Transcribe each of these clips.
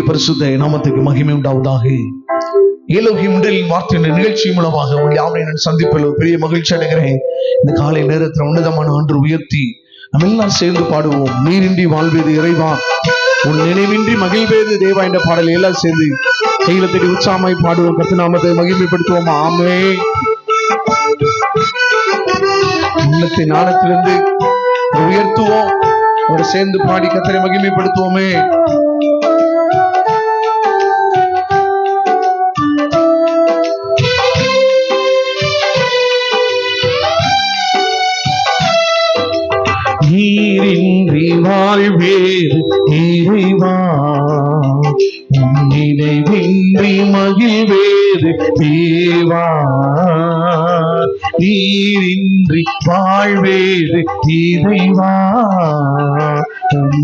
பரிசுத்த நாமத்துக்கு மகிமை உண்டாவதாக. ஏலோகிம் முதலின் வார்த்தையின் நிகழ்ச்சி மூலமாக உங்கள் யாவரையும் நான் சந்திப்பில் ஒரு பெரிய மகிழ்ச்சி அடைகிறேன். இந்த காலை நேரத்தில் உன்னதமான ஆண்டு உயர்த்தி நம்ம எல்லாம் சேர்ந்து பாடுவோம். நீரின்றி வாழ்வேது இறைவா, உன் நினைவின்றி மகிழ்வேது தேவா என்ற பாடலை எல்லாம் சேர்ந்து கையில தேடி உற்சாகமாய் பாடுவோம். கர்த்தர் நாமத்தை மகிமைப்படுத்துவோம். ஆமே. உள்ளத்தின் ஆழத்திலிருந்து உயர்த்துவோம். அவரை சேர்ந்து பாடி கர்த்தரை மகிமைப்படுத்துவோமே. நீரின்றி வாழ்வேது இறைவா, நினைவின்றி மகிழ்வேது தேவா. நீரின்றி வாழ்வேது இறைவா,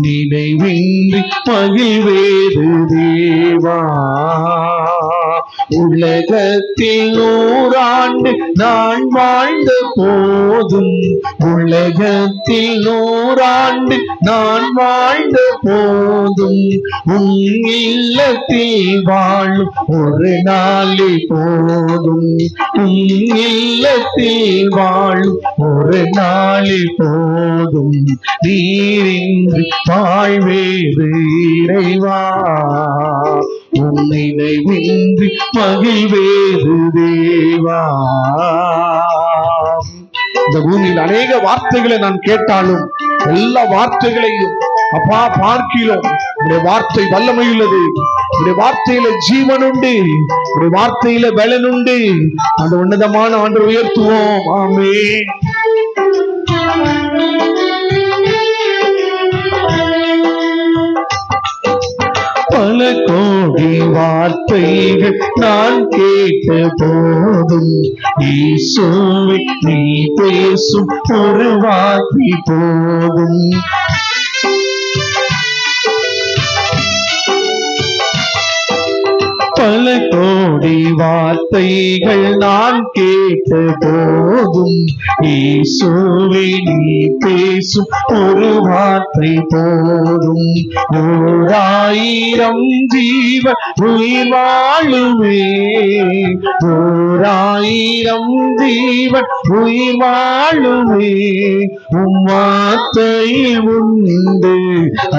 நினைவின்றி மகிழ்வேது தேவா. உலகத்தில் 100 ஆண்டு நான் வாழ்ந்த போதும், உலகத்தில் 100 ஆண்டு நான் வாழ்ந்த போதும், உன் இல்லத்தில் வாழும் ஒரு நாளே போதும், உன் இல்லத்தில் வாழும் ஒரு நாளே போதும். நீரின்றி வாழ்வேது இறைவா, உன் நினைவின்றி மகிழ்வேது தேவா. இந்த பூமியில் அநேக வார்த்தைகளை நான் கேட்டாலும் எல்லா வார்த்தைகளையும் அப்பா பார்க்கிறோம். உடைய வார்த்தை வல்லமை உள்ளது, உடைய வார்த்தையில ஜீவன் உண்டு, உடைய வார்த்தையில பலன் உண்டு. அந்த உன்னதமான ஆண்டவரை உயர்த்துவோம். ஆமென். பல கோடி வார்த்தைகள் நான் கேட்ட போதும், இயேசுவே நீ பேசும் ஒரு வார்த்தை போதும். பல கோடி வார்த்தைகள் நான் கேட்ட போதும், இயேசுவே நீ பேசும் ஒரு வார்த்தை போதும். 1000 ஜீவன் உயிர் வாழுமே, 1000 ஜீவன் உயிர் வாழுமே. உம் வார்த்தையில் உண்டு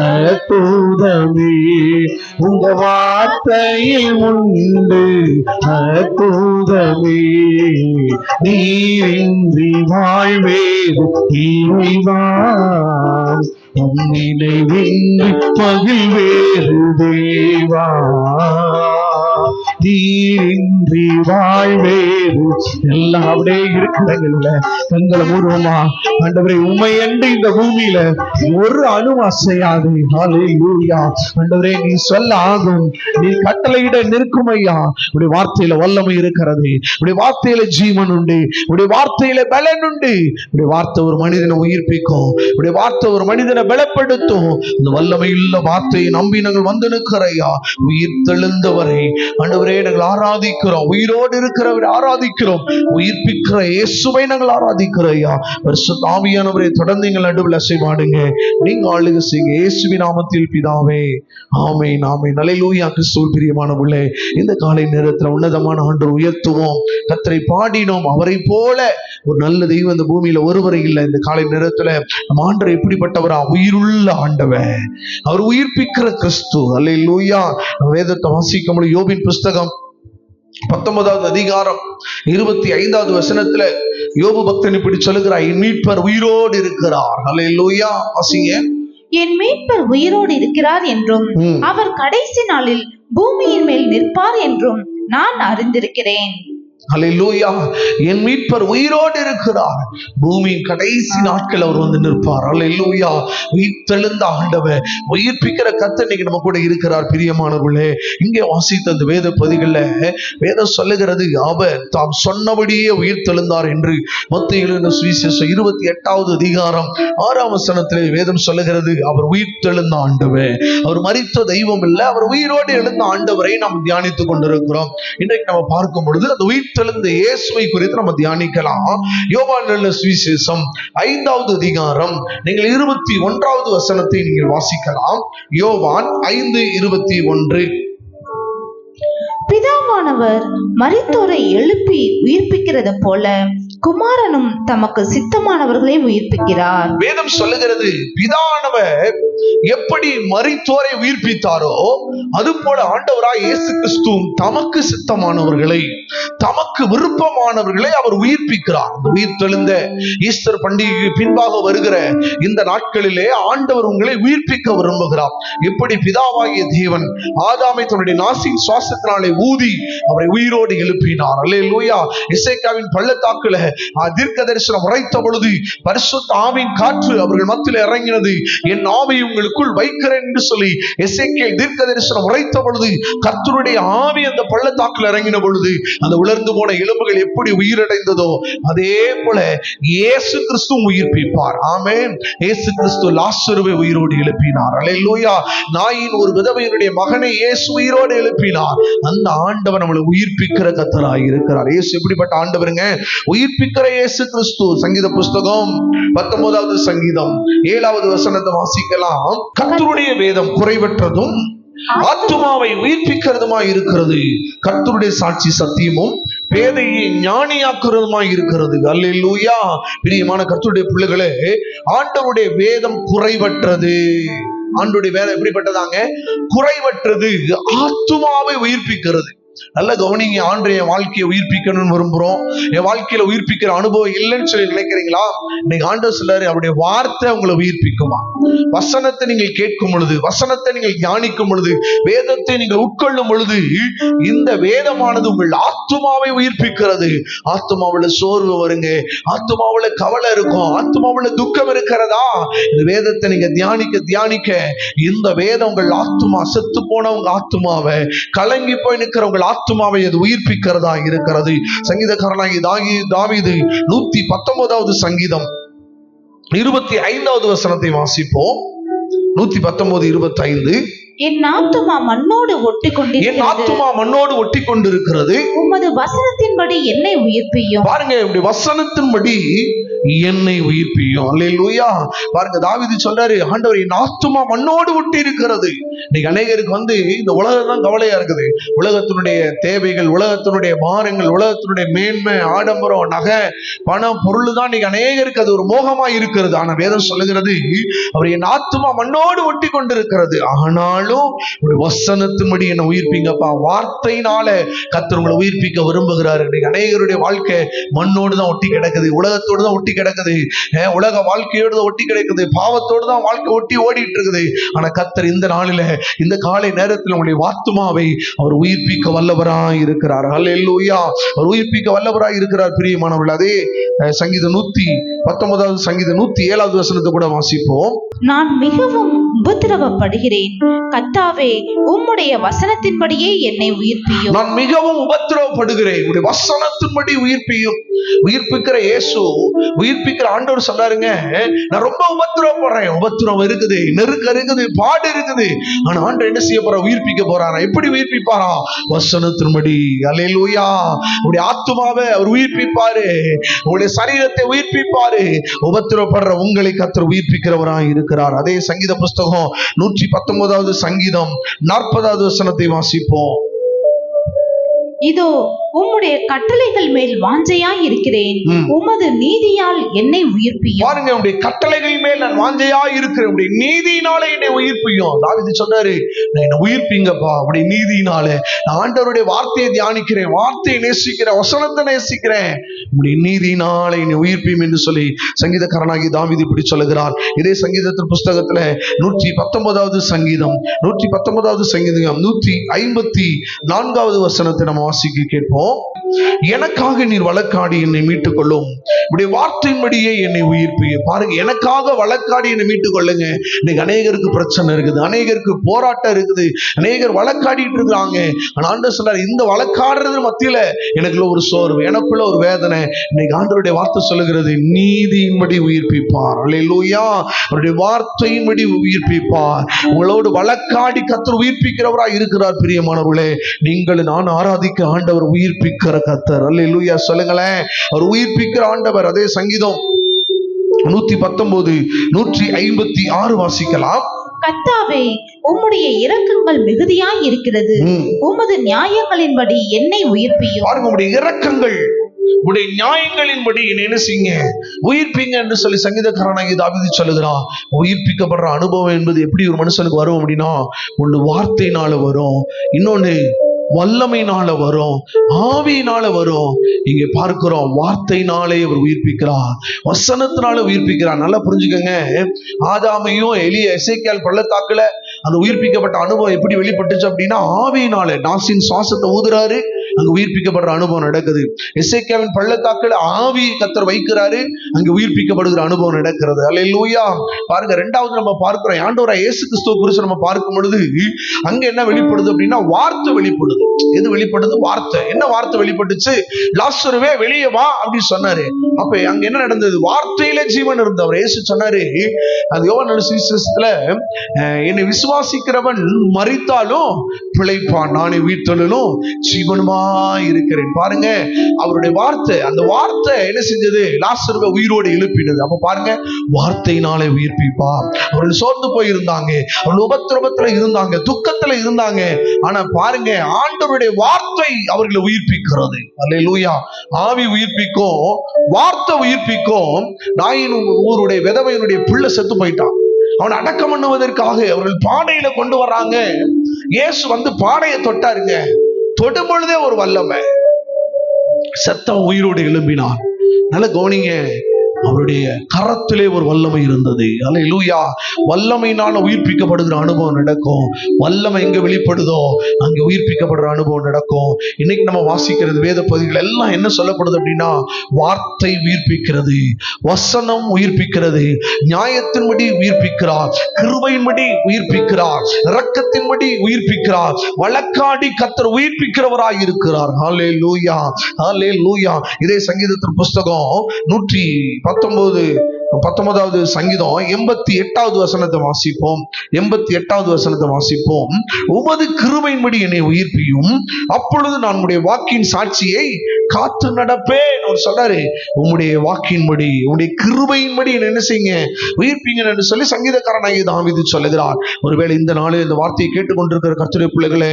அற்புதமே, உங்க வார்த்தையில் உண்டு அற்புதமே. நீரின்றி வாழ்வேது இறைவா, உன் நினைவின்றி மகிழ்வேது தேவா. நீரின்றி வாழ்வேது. எல்லாம் அப்படியே இருக்கிற கண்களை மூடுவோமா. ஆண்டவரே, உம்மை அன்றி இந்த பூமியில ஒரு அணு அசையாது. ஹல்லேலூயா. ஆண்டவரே, நீ சொல்ல ஆகும், நீ கட்டளையிட நிற்கும் ஐயா. உடைய வார்த்தையில வல்லமை இருக்கிறது, உடைய வார்த்தையில ஜீவன் உண்டு, உடைய வார்த்தையில பலன் உண்டு. உடைய வார்த்தை ஒரு மனிதனை உயிர்ப்பிக்கும், உடைய வார்த்தை ஒரு மனிதனை பலப்படுத்தும். இந்த வல்லமையுள்ள வார்த்தையை நம்பி நாங்கள் வந்து நிற்கிறையா. உயிர் தெழுந்தவரை ஆண்டவரே நாங்கள் ஆராதிக்கிறோம், உயிரோடு இருக்கிறவரை ஆராதிக்கிறோம், உயிர்ப்பிக்கிற இயேசுவை நாங்கள் ஆராதிக்கிறோம். பரிசுத்த ஆவியானவரை தொடர்ந்து எங்கள் நடுவில் அசைவாடுங்க, நீங்க ஆளுகை செய்யுங்க. இயேசுவின் நாமத்தில் பிதாவே, ஆமென், ஆமென். அல்லேலூயா. கிறிஸ்துவில் பிரியமானவர்களே, இந்த காலை நேரத்தில் உன்னதமான ஆண்டவரை உயர்த்துவோம், கர்த்தரை பாடினோம். அவரை போல ஒரு நல்ல தெய்வம் இந்த பூமியில ஒருவரை இல்லை. இந்த காலை நேரத்துல நம்ம ஆண்டவர் எப்படிப்பட்டவரா? உயிருள்ள ஆண்டவர், அவர் உயிர்ப்பிக்கிற கிறிஸ்து. அல்லேலூயா. வேதத்தை வாசிக்கும் பொழுது யோபின் புஸ்தகம் 19வது அதிகாரம் 25வது வசனத்துல யோபு பக்தன் இப்படி சொல்லுகிறார், என் மீட்பர் உயிரோடு இருக்கிறார். அல்லேலூயா. வாசிங்க. என் மீட்பர் உயிரோடு இருக்கிறார் என்றும் அவர் கடைசி நாளில் பூமியின் மேல் நிற்பார் என்றும் நான் அறிந்திருக்கிறேன். அல்லேலூயா. என் மீட்பர் உயிரோடு இருக்கிறார், பூமியின் கடைசி நாட்கள் அவர் வந்து நிற்பார். அல்லேலூயா. உயிர்த்தெழுந்த ஆண்டவர், உயிர்ப்பிக்கிற கர்த்தர் இன்னைக்கு நம்ம கூட இருக்கிறார். பிரியமானவர்களே, இங்கே வாசித்த அந்த வேத பகுதிகள்ல வேதம் சொல்லுகிறது, அவர் தாம் சொன்னபடியே உயிர்த்தெழுந்தார் என்று. மத்தேயு சுவிசேஷம் 28வது அதிகாரம் 6ஆம் வசனத்திலே வேதம் சொல்லுகிறது, அவர் உயிர்த்தெழுந்த ஆண்டவர், அவர் மரித்த தெய்வம் இல்லை, அவர் உயிரோடு எழுந்த ஆண்டவரை நாம் தியானித்துக் கொண்டிருக்கிறோம். இன்றைக்கு நம்ம பார்க்கும் பொழுது அந்த உயிர் உயிர்த்தெழுந்த இயேசுவை குறித்து நம்ம தியானிக்கலாம். யோவான் எழுதின சுவிசேஷம் 5வது அதிகாரம் நீங்கள் 21வது வசனத்தை நீங்கள் வாசிக்கலாம். யோவான் 5:21. பிதாவானவர் மரித்தோரை எழுப்பி உயிர்ப்பிக்கிறது போல குமாரனும் தமக்கு சித்தமானவர்களை உயிர்ப்பிக்கிறார். வேதம் சொல்லுகிறது, பிதாவானவர் எப்படி மரித்தோரை உயிர்ப்பித்தாரோ அது போல ஆண்டவராய் இயேசு கிறிஸ்துவும் தமக்கு சித்தமானவர்களை, தமக்கு விருப்பமானவர்களை அவர் உயிர்ப்பிக்கிறார். உயிர்த்தெழுந்த ஈஸ்டர் பண்டிகைக்கு பின்பாக வருகிற இந்த நாட்களிலே ஆண்டவர் உங்களை உயிர்ப்பிக்க விரும்புகிறார். எப்படி பிதாவாகிய தேவன் ஆதாமை தன்னுடைய நாசின் சுவாசத்தினாலே ஊதி அவரை உயிரோடு எழுப்பினார். அல்லேலூயா. எசேக்கியாவின் பள்ளத்தாக்குல தீர்க்க தரிசனம் உரைத்த பொழுது பரிசுத்த ஆவியின் காற்று அவர்கள் மத்தியில் இறங்கினது. என் ஆவியை உங்களுக்குள் வைக்கிறேன் என்று சொல்லி எசேக்கியேல் தீர்க்க தரிசனம் உரைத்த பொழுது கர்த்தருடைய ஆவி அந்த பள்ளத்தாக்குல இறங்கின பொழுது அந்த உலர்ந்து போன எலும்புகள் எப்படி உயிரடைந்ததோ அதே போல இயேசு கிறிஸ்து உயிர்ப்பிப்பார். ஆமென். இயேசு கிறிஸ்து லாசருவை உயிரோடு எழுப்பினார். அல்லேலூயா. நாயின் ஒரு விதவையினுடைய மகனை இயேசு உயிரோடு எழுப்பினார். அந்த ஆண்டவர் நம்மளை உயிர்ப்பிக்கிற கர்த்தராய் இருக்கிறார். இயேசு எப்படிப்பட்ட ஆண்டவருங்க? உயிர்ப்பிக்கிற இயேசு கிறிஸ்து. சங்கீத புஸ்தகம் 19வது சங்கீதம் 7வது வசனத்தை வாசிக்கலாம். கர்த்தருடைய வேதம் குறைவற்றதும் ஆத்துமாவை உயிர்ப்பிக்கிறதுமாய் இருக்கிறது. கர்த்தருடைய சாட்சி சத்தியமும் பேதையை ஞானியாக்குறதுமாய் இருக்கிறது. அல்லேலூயா. பிரியமான கர்த்தருடைய பிள்ளைகளே, ஆண்டவருடைய வேதம் குறைவற்றது. ஆண்டவருடைய வேதம் எப்படிப்பட்டதாங்க? குறைவற்றது. ஆத்துமாவை உயிர்ப்பிக்கிறது. நல்ல கவனிங்க. ஆண்டு என் வாழ்க்கையை உயிர்ப்பிக்கணும்னு விரும்புறோம். என் வாழ்க்கையில உயிர்ப்பிக்கிற அனுபவம் இல்லைன்னு சொல்லி நினைக்கிறீங்களா? இன்னைக்கு ஆண்டவர் சொல்றாரு, அவருடைய வார்த்தை உங்களை உயிர்ப்பிக்குமா. வசனத்தை நீங்கள் கேட்கும் பொழுது, வசனத்தை நீங்கள் தியானிக்கும் பொழுது, வேதத்தை நீங்கள் உட்கொள்ளும் பொழுது இந்த வேதமானது உங்கள் ஆத்துமாவை உயிர்ப்பிக்கிறது. ஆத்துமாவுல சோர்வு வருங்க, ஆத்துமாவுல கவலை இருக்கும், ஆத்துமாவுல துக்கம் இருக்கிறதா? இந்த வேதத்தை நீங்க தியானிக்க தியானிக்க இந்த வேதம் உங்கள் ஆத்துமா, செத்து போன உங்க ஆத்துமாவை, கலங்கி போய் நிற்கிற ஆத்துமாவை அது உயிர்ப்பிக்கிறதா இருக்கிறது. சங்கீதக்காரனாகி தாவீது 119வது சங்கீதம் 25வது வசனத்தை வாசிப்போம். 119:25. என் ஆத்துமா மண்ணோடு ஒட்டி கொண்டிருக்கிறது. உமது வசனத்தின்படி என்னை உயிர்ப்பியும். பாருங்க, இப்படி வசனத்தின்படி என்னை உயிர்ப்பியும். அல்லேலூயா. பாருங்க, தாவீது சொல்றாரு, ஆண்டவர் என் ஆத்துமா மண்ணோடு ஒட்டி இருக்கிறது. இன்னைக்கு அநேகருக்கு இந்த உலகம் தான் கவலையா இருக்குது. உலகத்தினுடைய தேவைகள், உலகத்தினுடைய பாரங்கள், உலகத்தினுடைய மேன்மை, ஆடம்பரம், நகை, பணம், பொருள் தான் இன்னைக்கு அநேகருக்கு அது ஒரு மோகமா இருக்கிறது. ஆனா வேதம் சொல்லுகிறது, அவர் என் ஆத்துமா மண்ணோடு ஒட்டி கொண்டிருக்கிறது. ஆனால் வசனத்தின்படி என்ன உயிர்ப்பிங்கப்பா. வார்த்தையினால கர்த்தர் உங்களை உயிர்ப்பிக்க விரும்புகிறார். இன்னைக்கு அநேகருடைய வாழ்க்கை மண்ணோடு தான் ஒட்டி கிடக்குது, உலகத்தோடு தான் ஒட்டி கிடக்குது, உலக வாழ்க்கையோடு தான் ஒட்டி கிடக்குது, பாவத்தோடு தான் வாழ்க்கை ஒட்டி ஓடிட்டு இருக்குது. ஆனா கர்த்தர் இந்த நாளில, இந்த காலை நேரத்தில் உங்களுடைய ஆத்துமாவை அவர் உயிர்ப்பிக்க வல்லவராய் இருக்கிறார். அல்லேலூயா. அவர் உயிர்ப்பிக்க வல்லவராய் இருக்கிறார். பிரியமானவர்கள், அதே சங்கீதம் 119வது சங்கீதம் 107வது வசனத்தை கூட வாசிப்போம். நான் மிகவும் உபத்திரவப்படுகிறேன், கர்த்தாவே உம்முடைய வசனத்தின்படியே என்னை உயிர்ப்பியும். நான் மிகவும் உபத்திரவப்படுகிறேன், உம்முடைய வசனத்தின்படி உயிர்ப்பியும். உயிர்ப்பிக்கிற இயேசு, உயிர்ப்பிக்கிற ஆண்டவர் சொல்றாருங்க, நான் ரொம்ப உபத்திரவப்படுறேன். உபத்திரவம் இருக்குது, நெருக்கம் இருக்குது, பாடு இருக்குது. ஆனா ஆண்டவர் என்ன செய்ய போற? உயிர்ப்பிக்க போறாரா? எப்படி உயிர்ப்பிப்பாரா? வசனத்தின்படி. அல்லேலூயா. உங்களுடைய ஆத்துமாவை அவர் உயிர்ப்பிப்பாரு, உங்களுடைய சரீரத்தை உயிர்ப்பிப்பாரு. உபத்திரவப்படுற உங்களை கர்த்தர் உயிர்ப்பிக்கிறவராய் இருக்கிறார். அதே சங்கீத புஸ்தகம் 119வது சங்கீதம் 40வது வசனத்தை வாசிப்போம். இதோ உம்முடைய கட்டளைகள் மேல் வாஞ்சையாய் இருக்கிறேன், உமது நீதியால் என்னை உயிர்ப்பியும். பாருங்க, உம்முடைய கட்டளைகள் மேல் நான் வாஞ்சையாய் இருக்கிறேன், உம்முடைய நீதியினாலே என்னை உயிர்ப்பியும். தாவீது சொல்றாரு, நான் என்னை உயிர்ப்பிங்கப்பா உம்முடைய நீதியினாலே. நான் ஆண்டவருடைய வார்த்தையை தியானிக்கிறேன், வார்த்தையை நேசிக்கிறேன், வசனத்தை நேசிக்கிறேன், உம்முடைய நீதியினாலே என்னை உயிர்ப்பியும் என்று சொல்லி சங்கீதக்காரனாகி தாவீது இப்படி சொல்லுகிறார். இதே சங்கீதத்தின் புஸ்தகத்துல 119வது சங்கீதம் 154வது வசனத்தை நம்ம வாசிக்க கேட்போம். எனக்காக நீர் வழக்காடி என்னை மீட்டுக் கொள்ளும், உடைய வார்த்தையின்படியே என்னை உயிர்ப்பியும். பாருங்க, எனக்காக வழக்காடி என்னை மீட்டுக் கொள்ளுங்க. இன்னைக்கு அநேகருக்கு பிரச்சனை இருக்குது, அநேகருக்கு போராட்டம் இருக்குது, அநேகர் வழக்காடிட்டு இருக்கிறாங்க. ஆனா ஆண்டவர் சொல்றாரு, இந்த வழக்காடுறது மத்தியில எனக்குள்ள ஒரு சோர்வு, எனக்குள்ள ஒரு வேதனை. இன்னைக்கு ஆண்டவருடைய வார்த்தை சொல்லுகிறது, நீதியின்படி உயிர்ப்பிப்பார். அல்லேலூயா. அவருடைய வார்த்தையின்படி உயிர்ப்பிப்பார். உங்களோடு வழக்காடி கர்த்தர் உயிர்ப்பிக்கிறவராய் இருக்கிறார். பிரியமானவர்களே, நீங்கள் நான் ஆராதிக்க ஆண்டவர் உயிர்ப்பிக்கிற உயிர்ப்பிக்கிற கர்த்தர். அல்லேலூயா சொல்லுங்களேன். அவர் உயிர்ப்பிக்கிற ஆண்டவர். அதே சங்கீதம் 119 156 வாசிக்கலாம். கர்த்தாவே, உம்முடைய இரக்கங்கள் மிகுதியாய் இருக்கிறது. உமது நியாயங்களின்படி என்னை உயிர்ப்பியும். பாருங்க, உம்முடைய இரக்கங்கள் உடைய நியாயங்களின்படி என்ன செய்யுங்க, உயிர்ப்பீங்க என்று சொல்லி சங்கீதக்காரனாகிய தாவீது சொல்லுகிறான். உயிர்ப்பிக்கப்படுற அனுபவம் என்பது எப்படி ஒரு மனுஷனுக்கு வரும் அப்படின்னா, ஒன்று வார்த்தையினால வரும், இன்னொன்னு வல்லமையினால வரும், ஆவியினால வரும். இங்க பார்க்கிறோம், வார்த்தையினாலே அவர் உயிர்ப்பிக்கிறார், வசனத்தினால உயிர்ப்பிக்கிறார். நல்லா புரிஞ்சுக்கங்க. ஆதாமையும் எசேக்கியால் பள்ளத்தாக்குல அந்த உயிர்ப்பிக்கப்பட்ட அனுபவம் எப்படி வெளிப்பட்டுச்சு அப்படின்னா, ஆவியினால நாசின் சுவாசத்தை ஊதுறாரு, அங்க உயிர்ப்பிக்கப்படுற அனுபவம் நடக்குது. எசேக்கியாவின் பள்ளத்தாக்குல ஆவி கர்த்தர் வைக்கிறாரு, அங்க உயிர்ப்பிக்கப்படுகிற அனுபவம் நடக்கிறது. அல்லேலூயா. பாருங்க, இரண்டாவது நம்ம பார்க்கிறோம், ஆண்டவராகிய இயேசு கிறிஸ்துவை குறித்து நம்ம பார்க்கும் பொழுது அங்க என்ன வெளிப்படுது அப்படின்னா, வார்த்தை வெளிப்படுது. எது வெளிப்படுது? வார்த்தை. என்ன வார்த்தை வெளிப்பட்டுச்சு? லாசருவே வெளியே வா அப்படின்னு சொன்னாரு. அப்ப அங்க என்ன நடந்தது? வார்த்தையில ஜீவன் இருந்தவர். இயேசு சொன்னாரு, அது யோவான் சுவிசேஷத்துல, என்னை விசுவாசிக்கிறவன் மரித்தாலும் பிழைப்பான், நானே உயிர்த்தெழுதலும் ஜீவனுமா இருக்கிறேன். பாருங்க, அவருடைய வார்த்தை, அந்த வார்த்தை என்ன செஞ்சது? லாசருவை உயிரோடு எழுப்பினது. அப்ப பாருங்க, வார்த்தையினாலே உயிர்ப்பிப்பா. அவர்கள் சோர்ந்து போயிருந்தாங்க, அவர்கள் உபத்திரவத்துல இருந்தாங்க, துக்கத்துல இருந்தாங்க. ஆனா பாருங்க, ஆண்டவருடைய வார்த்தை அவர்களை உயிர்ப்பிக்கிறது. அல்லேலூயா. ஆவி உயிர்ப்பிக்கும், வார்த்தை உயிர்ப்பிக்கும். நாயின் ஊருடைய விதவையினுடைய பிள்ளை செத்து போயிட்டான். அவனை அடக்கம் பண்ணுவதற்காக அவர்கள் பாடையில கொண்டு வர்றாங்க. இயேசு வந்து பாடையை தொட்டாருங்க. தொடும் பொழுதே ஒரு வல்லமை, செத்தவன் உயிரோடு எழும்பினான். நல்ல கவனிங்க, அவருடைய கரத்திலே ஒரு வல்லமை இருந்தது. அல்லேலூயா. வல்லமையினால உயிர்ப்பிக்கப்படுகிற அனுபவம் நடக்கும். வல்லமை எங்க வெளிப்படுதோ அங்க உயிர்ப்பிக்கப்படுற அனுபவம் நடக்கும். இன்னைக்கு நம்ம வாசிக்கிறது வேத பகுதிகள் எல்லாம் என்ன சொல்லப்படுது அப்படின்னா, வார்த்தை உயிர்ப்பிக்கிறது, வசனம் உயிர்ப்பிக்கிறது, நியாயத்தின்படி உயிர்ப்பிக்கிறார், கிருபையின்படி உயிர்ப்பிக்கிறார், இரக்கத்தின்படி உயிர்ப்பிக்கிறார், வழக்காடி கர்த்தர் உயிர்ப்பிக்கிறவராய் இருக்கிறார். ஹல்லேலூயா, ஹல்லேலூயா. இதே சங்கீதத்தின் புஸ்தகம் 119வது சங்கீதம் 88வது வசனத்தை வாசிப்போம். 88வது வசனத்தை வாசிப்போம். உமது கிருபையின்படி என்னை உயிர்ப்பியும், அப்பொழுது நான் உம்முடைய வாக்கின் சாட்சியை காத்து நடப்பேன். அவர் சொல்றாரு, உம்முடைய வாக்கின்படி, உம்முடைய கிருபையின்படி என்ன செய்யுங்க, உயிர்ப்பீங்க என்று சொல்லி சங்கீதக்காரனாகிய தாவீது சொல்லுகிறார். ஒருவேளை இந்த நாளில் இந்த வார்த்தையை கேட்டுக்கொண்டிருக்கிற கர்த்தருடைய பிள்ளைகளே,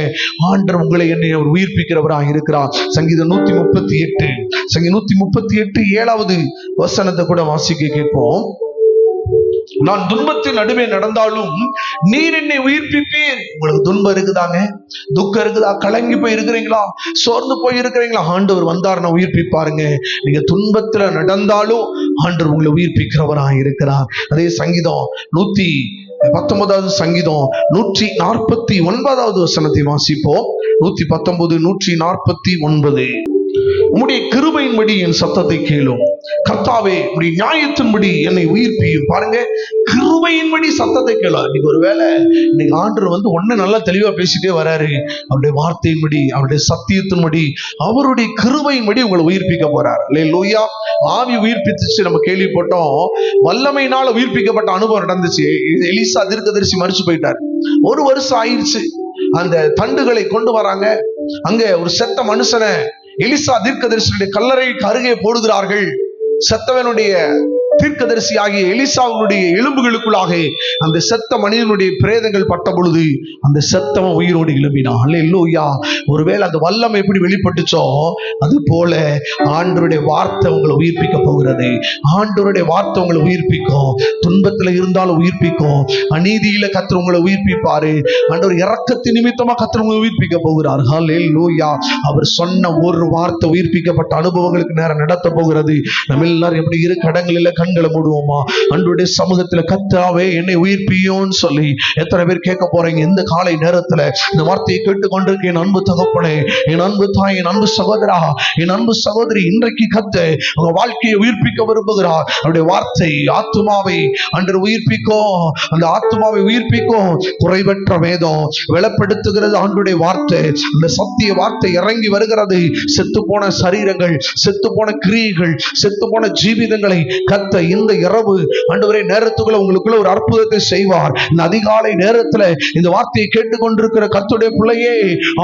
ஆண்டவர் உங்களை என்னை அவர் உயிர்ப்பிக்கிறவராக இருக்கிறார். சங்கீதம் 138 7வது வசனத்தை கூட வாசிக்க கேட்போம். நான் துன்பத்தின் நடுவே நடந்தாலும் நீர் என்னை உயிர்ப்பிப்பீர். உங்களுக்கு துன்பம் இருக்குதாங்க, துக்கம் இருக்குதா, கலங்கி போய் இருக்கிறீங்களா, சோர்ந்து போய் இருக்கிறீங்களா, ஆண்டவர் வந்தாருன்னா உயிர்ப்பிப்பாருங்க. நீங்க துன்பத்துல நடந்தாலும் ஆண்டவர் உங்களை உயிர்ப்பிக்கிறவராக இருக்கிறார். அதே சங்கீதம் 119வது சங்கீதம் 149வது வசனத்தை வாசிப்போம். 119 149. உம்முடைய கிருபையின்படி என் சத்தத்தை கேளும், கர்த்தாவே உம்முடைய நியாயத்தின்படி என்னை உயிர்ப்பியும். பாருங்க, கிருபையின்படி சத்தத்தை கேளும். இன்னைக்கு ஒருவேளை இன்னைக்கு ஆண்டவர் வந்து ஒண்ணு நல்லா தெளிவா பேசிட்டே வராரு. அவருடைய வார்த்தையின்படி, அவருடைய சத்தியத்தின்படி, அவருடைய கிருபையின்படி உங்களை உயிர்ப்பிக்க போறார். அல்லேலூயா. ஆவி உயிர்ப்பித்துச்சு நம்ம கேள்விப்பட்டோம். வல்லமையினால உயிர்ப்பிக்கப்பட்ட அனுபவம் நடந்துச்சு. எலிசா தீர்க்கதரிசி மரிச்சு போயிட்டார். 1 வருஷம் ஆயிடுச்சு. அந்த தண்டுகளை கொண்டு வராங்க. அங்க ஒரு செத்த மனுஷனை எலிசா தீர்க்கதரிசியுடைய கல்லறைக்கு அருகே போடுகிறார்கள். செத்தவனுடைய தீர்க்கதரிசி ஆகிய எலிசாவுடைய எலும்புகளுக்குள்ளாக அந்த செத்த மனிதனுடைய பிரேதங்கள் பட்ட பொழுது அந்த செத்தவன் உயிரோடு எழும்பினான். அல்லேலூயா. ஒருவேளை அந்த வல்லமை எப்படி வெளிப்பட்டுச்சோ அது போல ஆண்டவருடைய வார்த்தை உங்களை உயிர்ப்பிக்க போகிறது. ஆண்டவருடைய வார்த்தை உங்களை உயிர்ப்பிக்கும். துன்பத்துல இருந்தாலும் உயிர்ப்பிக்கும். அநீதியில கர்த்தர் உங்களை உயிர்ப்பிப்பாரு. ஆண்டவர் இரக்கத்தின் நிமித்தமா கர்த்தர் உங்களை உயிர்ப்பிக்க போகிறார். அல்லேலூயா. அவர் சொன்ன ஒரு வார்த்தை உயிர்ப்பிக்கப்பட்ட அனுபவங்களுக்கு நேரம் நடத்த போகிறது. நம்ம எல்லாரும் எப்படி இரு கடங்களில் கண்களை மூடுவோமா? அன்றைய சமூகத்துல கர்த்தாவே என்னை உயிர்ப்பியோன்னு சொல்லி எத்தனை பேர் கேட்க போறீங்க இந்த காலை நேரத்துல? இந்த வார்த்தையை கேட்டுக்கொண்டிருக்க என் அன்பு தகப்பனே, என் அன்பு தாய், என் அன்பு சகோதரா, என் அன்பு சகோதரி, இன்றைக்கு கர்த்தர் உங்க வாழ்க்கையை உயிர்ப்பிக்க விரும்புகிறார். அவருடைய வார்த்தை ஆத்துமாவை அன்று உயிர்ப்பிக்கும். அந்த ஆத்துமாவை உயிர்ப்பிக்கும். குறைவற்ற வேதம் வெளிப்படுத்துகிறது ஆண்டுடைய வார்த்தை. அந்த சத்திய வார்த்தை இறங்கி வருகிறது. செத்து போன சரீரங்கள், செத்து போன கிரியைகள், செத்து போன ஜீவிதங்களை கர்த்தர் அடுத்த இந்த இரவு ஆண்டவரே நேரத்துக்குள்ள உங்களுக்குள்ள ஒரு அற்புதத்தை செய்வார். இந்த அதிகாலை நேரத்துல இந்த வார்த்தையை கேட்டுக்கொண்டிருக்கிற கர்த்தருடைய பிள்ளையே,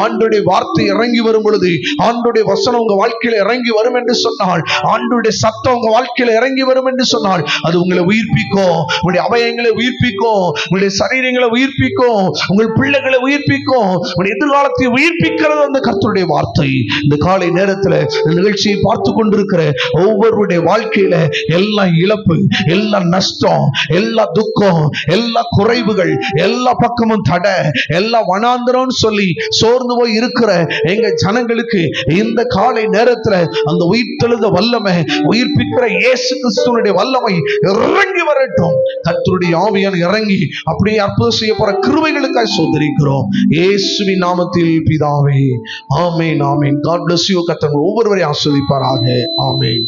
ஆண்டவருடைய வார்த்தை இறங்கி வரும் பொழுது, ஆண்டவருடைய வசனம் உங்க வாழ்க்கையில இறங்கி வரும் என்று சொன்னால், ஆண்டவருடைய சத்தம் உங்க வாழ்க்கையில இறங்கி வரும் என்று சொன்னால், அது உங்களை உயிர்ப்பிக்கும். உங்களுடைய அவயங்களை உயிர்ப்பிக்கும், உங்களுடைய சரீரங்களை உயிர்ப்பிக்கும், உங்கள் பிள்ளைகளை உயிர்ப்பிக்கும், உங்களுடைய எதிர்காலத்தை உயிர்ப்பிக்கிறது அந்த கர்த்தருடைய வார்த்தை. இந்த காலை நேரத்துல இந்த நிகழ்ச்சியை பார்த்து கொண்டிருக்கிற ஒவ்வொருடைய வாழ்க்கையில எல்லா இழப்பு, எல்லா நஷ்டம், எல்லா துக்கம், எல்லா குறைவுகள், எல்லா பக்கமும் தடை, எல்லா வனாந்தரம் சொல்லி சோர்ந்து போய் இருக்கிற எங்க ஜனங்களுக்கு இந்த காலை நேரத்துல அந்த உயிர்த்தெழுந்த வல்லமை, உயிர்ப்பிக்கிற இயேசு கிறிஸ்துவினுடைய வல்லமை இறங்கி வரட்டும். கர்த்தருடைய ஆவியான இறங்கி அப்படியே அற்புதம் செய்ய போற கிருபைகளுக்காக சோதரிக்கிறோம் இயேசுவின் நாமத்தில் பிதாவே. ஆமென், ஆமென். God bless you. கர்த்தர் ஒவ்வொருவரையும் ஆசீர்வதிப்பாராக. ஆமென்.